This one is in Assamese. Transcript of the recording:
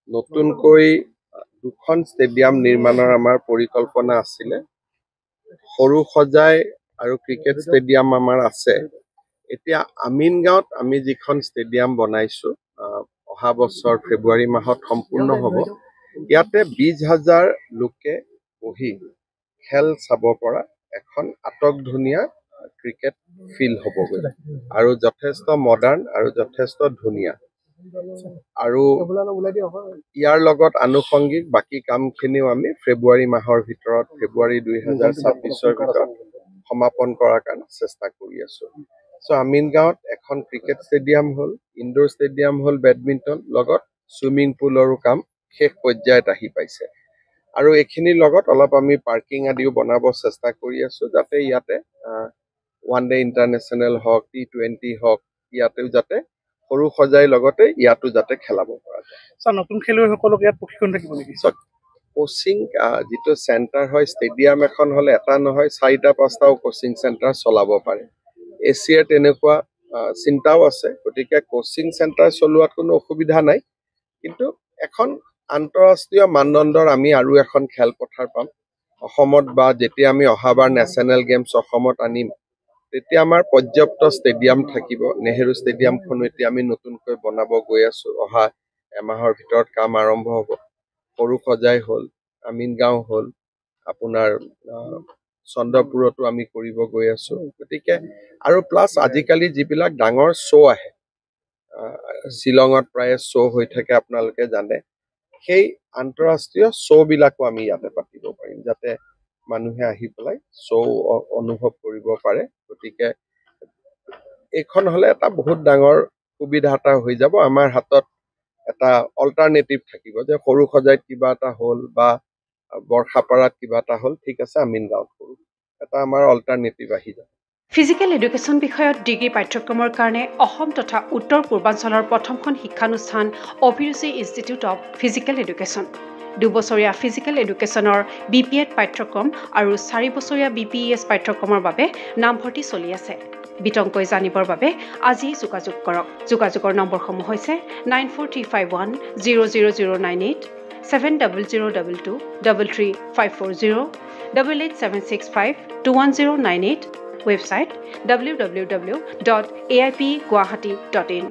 নতুনকৈ দুখন ষ্টেডিয়াম নিৰ্মাণৰ আমাৰ পৰিকল্পনা আছিলে সৰু সজাই আৰু ক্ৰিকেট ষ্টেডিয়াম আমাৰ আছে এতিয়া আমিনগাঁৱত আমি যিখন ষ্টেডিয়াম বনাইছো অহা বছৰ ফেব্ৰুৱাৰী মাহত সম্পূৰ্ণ হ'ব ইয়াতে 20,000 লোকে বহি খেল চাব পৰা এখন আটকধুনীয়া ক্ৰিকেট ফিল্ড হ'বগৈ আৰু যথেষ্ট মডাৰ্ণ আৰু যথেষ্ট ধুনীয়া আৰু ইয়াৰ লগত আনুষংগিক বাকি কামখিনিও আমি ফেব্ৰুৱাৰী মাহৰ ভিতৰত ফেব্ৰুৱাৰী 2026 ভিতৰত সমাপন কৰাৰ কাৰণে চেষ্টা কৰি আছো সো আমিনগাঁৱত এখন ক্ৰিকেট ষ্টেডিয়াম হ'ল ইনডোৰ ষ্টেডিয়াম হ'ল বেডমিণ্টন লগত সুইমিং পুলৰো কাম শেষ পৰ্যায়ত আহি পাইছে আৰু এইখিনিৰ লগত অলপ আমি পাৰ্কিং আদিও বনাব চেষ্টা কৰি আছো যাতে ইয়াতে ওৱান ডে ইণ্টাৰনেশ্যনেল হওক T20 হওক ইয়াতেও যাতে সৰু সজাই লগতে ইয়াতো যাতে খেলাব পৰা যায় স্যাৰ নতুন খেলুৱৈসকলক ইয়াত প্ৰশিক্ষণ থাকিব নেকি কোচিং যিটো চেণ্টাৰ হয় ষ্টেডিয়াম এখন হ'লে এটা নহয় 4-5টাও কোচিং চেণ্টাৰ চলাব পাৰে এছিয়াৰ তেনেকুৱা চিন্তাও আছে গতিকে কোচিং চেণ্টাৰ চলোৱাত কোনো অসুবিধা নাই কিন্তু এখন আন্তঃৰাষ্ট্ৰীয় মানদণ্ডৰ আমি আৰু এখন খেলপথাৰ পাম অসমত বা যেতিয়া আমি অহাবাৰ নেশ্যনেল গেমছ অসমত আনিম তেতিয়া আমাৰ পৰ্যাপ্ত ষ্টেডিয়াম থাকিব নেহেৰু ষ্টেডিয়ামখন এতিয়া আমি নতুনকৈ বনাব গৈ আছো অহা এমাহৰ ভিতৰত কাম আৰম্ভ হ'ব সৰু সজাই হ'ল আমিনগাঁও হ'ল আপোনাৰ চন্দ্ৰপুৰতো আমি কৰিব গৈ আছো গতিকে আৰু প্লাছ আজিকালি যিবিলাক ডাঙৰ শ্ব' আহে শ্বিলঙত প্ৰায় শ্ব' হৈ থাকে আপোনালোকে জানে সেই আন্তঃৰাষ্ট্ৰীয় শ্ব'বিলাকো আমি ইয়াতে পাতিব পাৰিম যাতে মানুহে আহি পেলাই শ্ব' অনুভৱ কৰিব পাৰে গতিকে এইখন হ'লে এটা বহুত ডাঙৰ সুবিধা এটা হৈ যাব আমাৰ হাতত এটা অল্টাৰনেটিভ থাকিব যে সৰু সজাইত কিবা এটা হ'ল বা বৰ্ষাপাৰাত কিবা এটা হ'ল ঠিক আছে আমিনগাঁৱত কৰোঁ এটা আমাৰ অল্টাৰনেটিভ আহি যাব ফিজিকেল এডুকেশ্যন বিষয়ত ডিগ্ৰী পাঠ্যক্ৰমৰ কাৰণে অসম তথা উত্তৰ পূৰ্বাঞ্চলৰ প্ৰথমখন শিক্ষানুষ্ঠান অভিৰুচি ইনষ্টিটিউট অৱ ফিজিকেল এডুকেশ্যন 2 বছৰীয়া ফিজিকেল এডুকেশ্যনৰ BPEd পাঠ্যক্ৰম আৰু 4 বছৰীয়া BPES পাঠ্যক্ৰমৰ বাবে নামভৰ্তি চলি আছে বিতংকৈ জানিবৰ বাবে আজি যোগাযোগ কৰক যোগাযোগৰ নম্বৰসমূহ হৈছে 9435100098 7002233540 8876521098 website www.aipguwahati.in